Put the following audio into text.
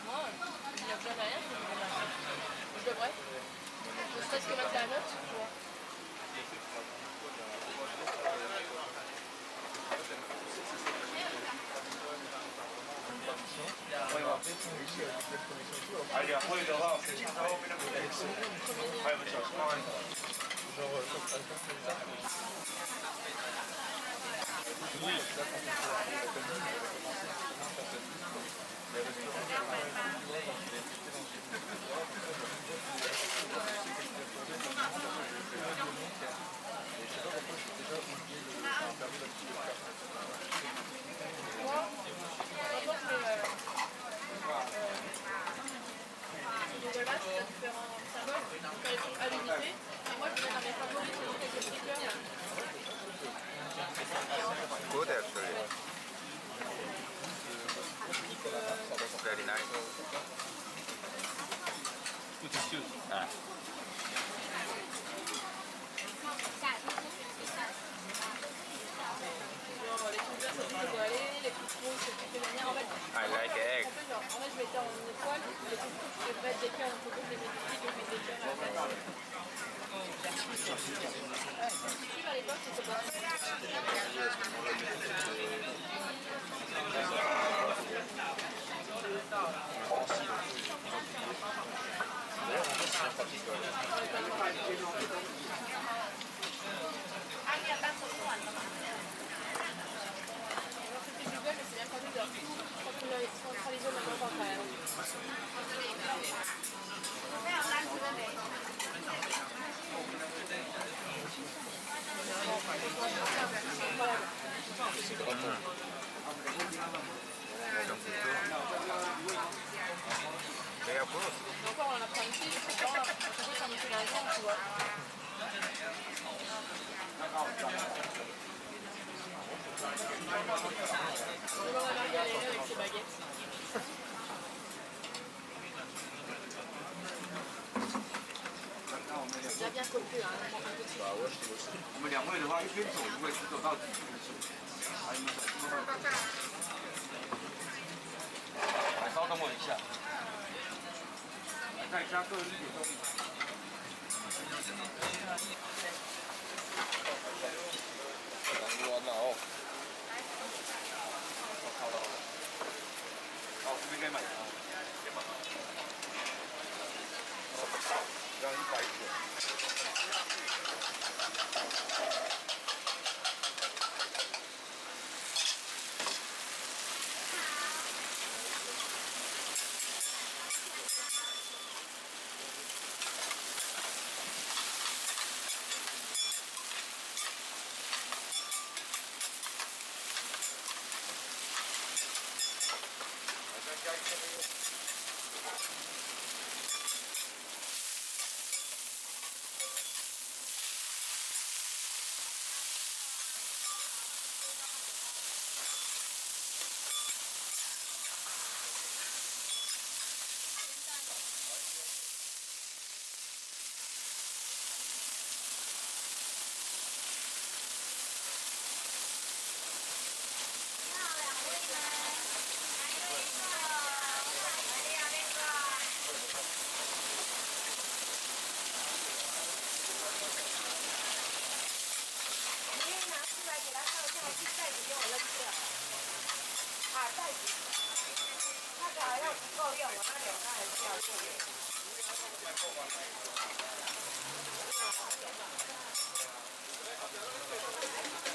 Moi, il n'y a jamais rien, je devrais. Ne serait-ce que mettre la note, tu vois. Allez, après, il aura, c'est ça, on met la collection. Ouais, mais ça, c'est pas mal. Genre, oui, là, quand de là, c'est différents symboles. Donc, elles sont à l'unité. Et moi, je vais dans mes favoris, c'est quelques petits cœurs. Good actually. Very nice. Good excuse. Ah. Genre, les coups c'est plus étoilés, les coups rouges, c'est plus féminin. En fait, I like egg. je mettais en une étoile, les coups rouges, je vais mettre des cœurs en photo, des médecines, je mets des cœurs à la place. Si, à l'époque, c'était pas mais c'est bien connu de centraliser maintenant quand même. They are both. Encore on en apprend ici, c'est quand ça me fait la jambe, tu vois. On va la galérer avec ses baguettes. C'est déjà bien copieux, hein, bah ouais, je trouve aussi. 我们两位的话，一边走如果是走到底，还有没有？稍等我一下，再加个1点动力。难关了哦。好，这边可以买啊，可以买。这样100点。Thank you.